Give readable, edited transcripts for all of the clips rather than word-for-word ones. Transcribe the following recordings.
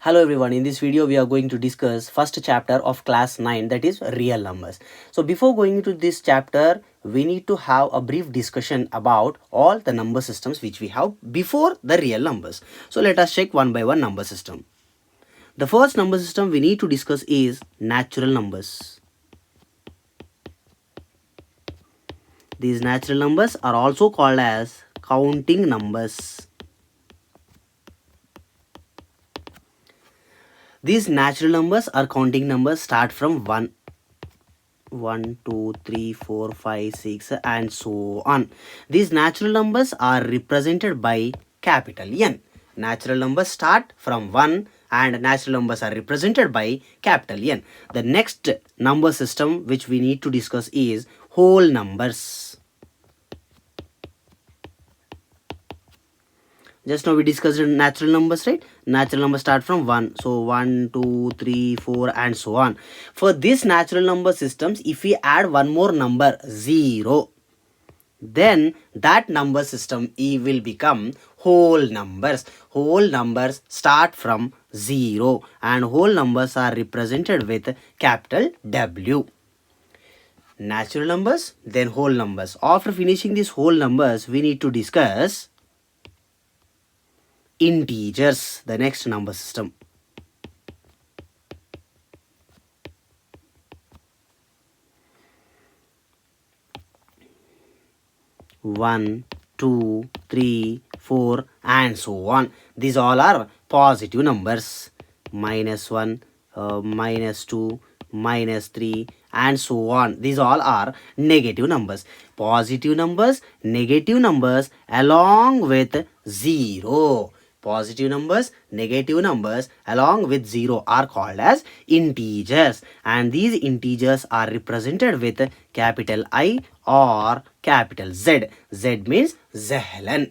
Hello everyone, in this video we are going to discuss first chapter of class 9, that is real numbers. So before going into this chapter, we need to have a brief discussion about all the number systems which we have before the real numbers. So let us check one by one number system. The first number system we need to discuss is natural numbers. These natural numbers are also called as counting numbers. These natural numbers or counting numbers start from 1, 2, 3, 4, 5, 6 and so on. These natural numbers are represented by capital N. Natural numbers start from 1 and natural numbers are represented by capital N. The next number system which we need to discuss is whole numbers. Just now we discussed natural numbers, right? Natural numbers start from 1. So 1, 2, 3, 4 and so on. For this natural number systems, if we add one more number 0, then that number system will become whole numbers. Whole numbers start from 0 and whole numbers are represented with capital W. Natural numbers, then whole numbers. After finishing these whole numbers, we need to discuss integers, the next number system. One, 2, 3, 4 and so on. These all are positive numbers. -1, -2, -3 and so on. These all are negative numbers. Positive numbers, negative numbers along with 0. Positive numbers, negative numbers along with 0 are called as integers, and these integers are represented with capital I or capital Z. Z means Zehlen.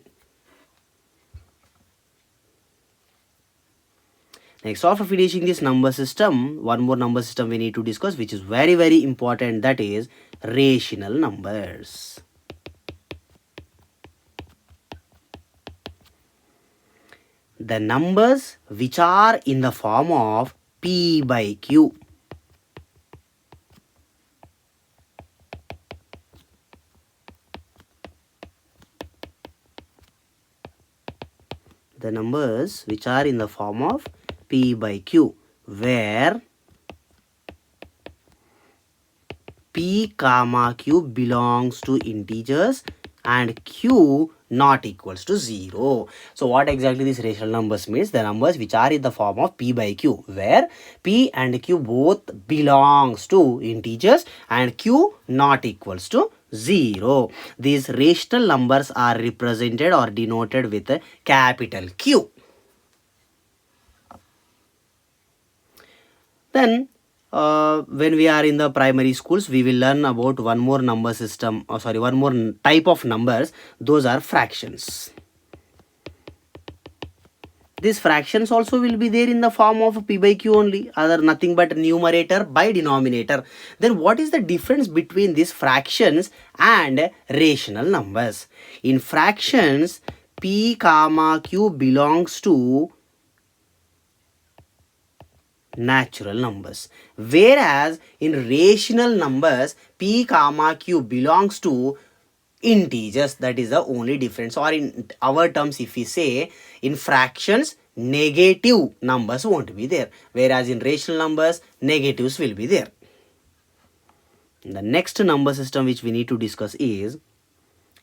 Next, after finishing this number system, one more number system we need to discuss, which is very important, that is rational numbers. The numbers which are in the form of P by Q. The numbers which are in the form of P by Q, where P comma Q belongs to integers and Q not equals to 0. So what exactly this rational numbers means? The numbers which are in the form of P by Q, where P and Q both belongs to integers and Q not equals to 0. These rational numbers are represented or denoted with a capital Q. Then when we are in the primary schools, we will learn about one more number system, one more type of numbers. Those are fractions. These fractions also will be there in the form of P by Q only, other nothing but numerator by denominator. Then what is the difference between these fractions and rational numbers? In fractions, P comma Q belongs to natural numbers, whereas in rational numbers P comma Q belongs to integers. That is the only difference, or in our terms if we say, in fractions negative numbers won't be there, whereas in rational numbers negatives will be there. The next number system which we need to discuss is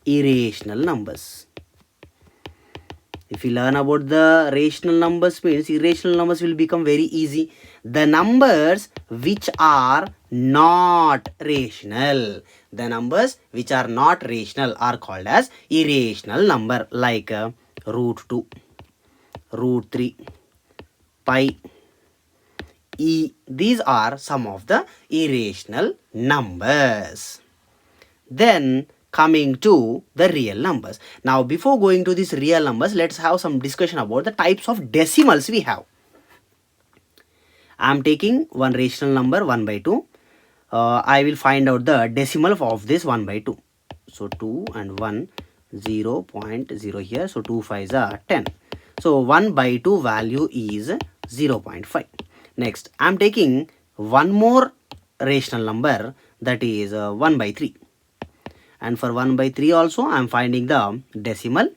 irrational numbers. If you learn about the rational numbers means, irrational numbers will become very easy. The numbers which are not rational. The numbers which are not rational are called as irrational number, like √2, √3, pi, e. These are some of the irrational numbers. Then coming to the real numbers. Now before going to these real numbers, let's have some discussion about the types of decimals we have. I am taking one rational number 1 by 2. I will find out the decimal of this 1 by 2. So 2 and 1, 0.0 here. So 2 5s are 10. So 1 by 2 value is 0.5. Next, I am taking one more rational number, that is 1 by 3. And for 1 by 3 also I am finding the decimal.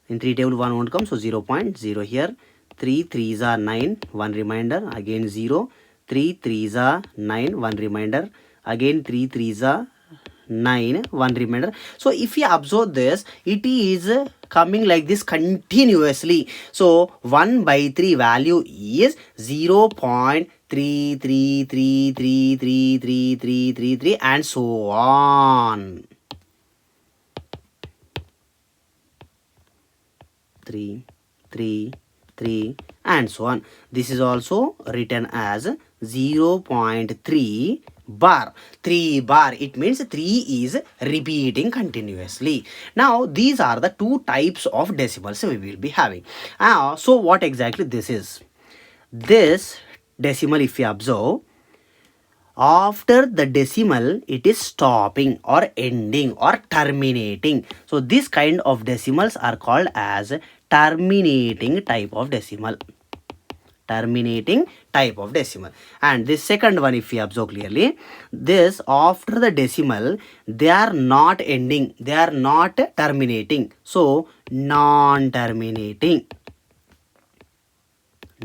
In 3 table 1 won't come, so 0.0 here. 3 3s are 9, 1 remainder, again 0. 3 3s are 9, 1 remainder, again 3 3s are 9, 1 remainder. So if you observe this, it is coming like this continuously. So 1 by 3 value is 0.33333333 and so on. 3 3 3 and so on. This is also written as 0.3 bar. 3 bar, it means 3 is repeating continuously. Now these are the two types of decimals we will be having. So what exactly this is? This decimal, if you observe, after the decimal it is stopping or ending or terminating. So this kind of decimals are called as terminating type of decimal. Terminating type of decimal. And this second one, if you observe clearly, this after the decimal they are not ending, they are not terminating, so non-terminating.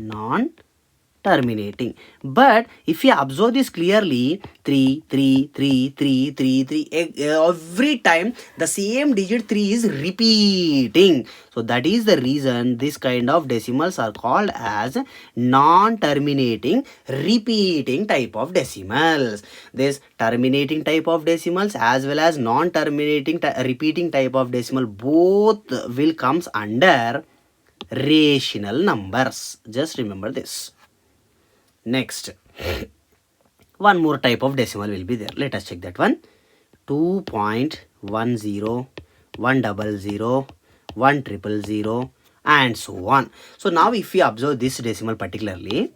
Non-terminating. But if you observe this clearly, 3 3 3 3 3 3, every time the same digit 3 is repeating. So that is the reason this kind of decimals are called as non-terminating repeating type of decimals. This terminating type of decimals as well as non-terminating repeating type of decimal, both will comes under rational numbers. Just remember this. Next, one more type of decimal will be there. Let us check that one. 2.10, 100, 100, 100, and so on. So now if we observe this decimal particularly,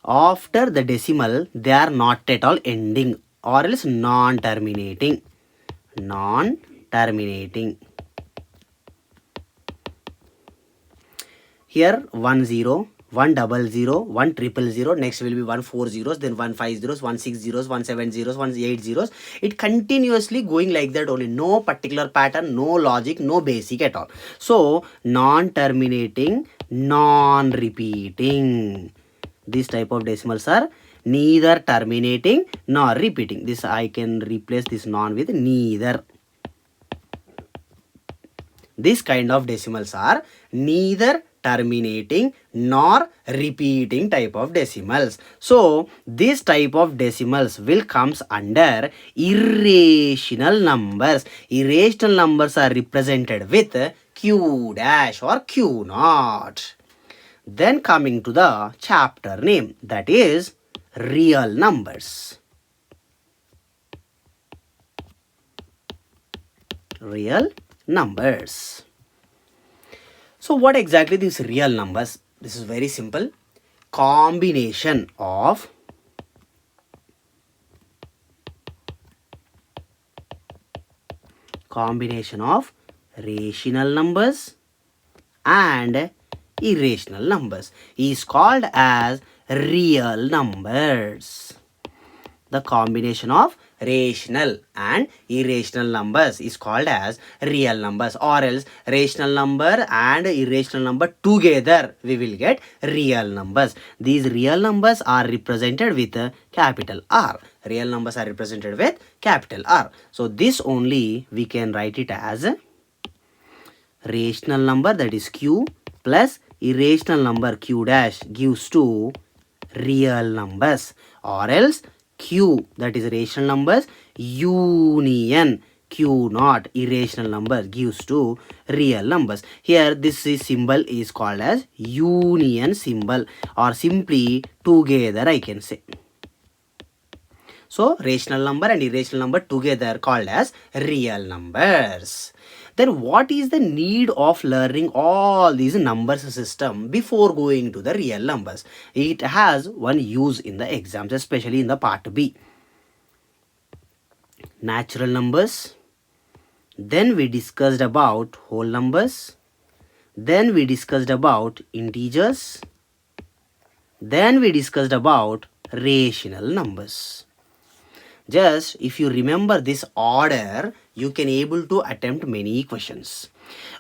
after the decimal they are not at all ending or else non-terminating. Non-terminating. Here 10, 100, 100, next will be 140, then 150, 160, 170, 180. It continuously going like that only. No particular pattern, no logic, no basic at all. So non-terminating, non-repeating. This type of decimals are neither terminating nor repeating. This I can replace this non with neither. This kind of decimals are neither terminating nor repeating type of decimals. So this type of decimals will comes under irrational numbers. Irrational numbers are represented with Q dash or Q naught. Then coming to the chapter name, that is real numbers. Real numbers. So what exactly these real numbers? This is very simple. Combination of rational numbers and irrational numbers is called as real numbers. The combination of rational and irrational numbers is called as real numbers, or else rational number and irrational number together we will get real numbers. These real numbers are represented with a capital R. Real numbers are represented with capital R. So this only we can write it as rational number, that is Q, plus irrational number Q dash gives to real numbers, or else Q, that is rational numbers, union Q naught irrational number gives to real numbers. Here this is symbol is called as union symbol, or simply together I can say. So rational number and irrational number together called as real numbers. Then what is the need of learning all these numbers system before going to the real numbers? It has one use in the exams, especially in the part B. Natural numbers. Then we discussed about whole numbers. Then we discussed about integers. Then we discussed about rational numbers. Just if you remember this order, you can able to attempt many questions.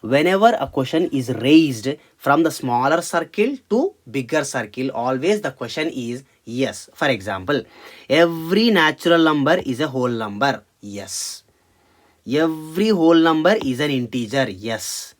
Whenever a question is raised from the smaller circle to bigger circle, always the question is yes. For example, every natural number is a whole number. Yes. Every whole number is an integer. Yes.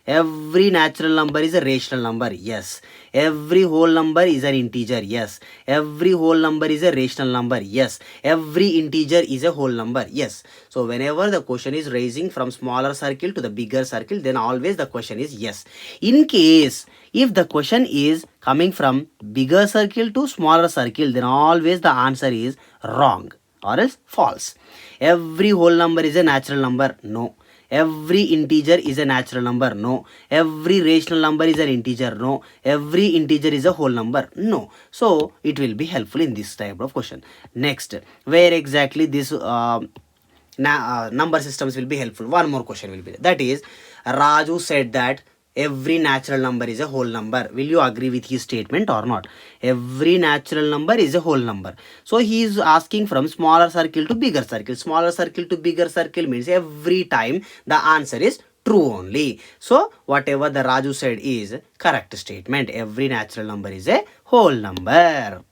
Every natural number is a rational number. Yes. Every whole number is an integer. Yes. Every whole number is a rational number. Yes. Every integer is a whole number. Yes. So whenever the question is raising from smaller circle to the bigger circle, then always the question is yes. In case if the question is coming from bigger circle to smaller circle, then always the answer is wrong or else false. Every whole number is a natural number. No. Every integer is a natural number. No. Every rational number is an integer. No. Every integer is a whole number. No. So it will be helpful in this type of question. Next, where exactly this number systems will be helpful. One more question will be there. That is, Raju said that every natural number is a whole number. Will you agree with his statement or not? Every natural number is a whole number. So he is asking from smaller circle to bigger circle. Smaller circle to bigger circle means every time the answer is true only. So whatever the Raju said is correct statement. Every natural number is a whole number.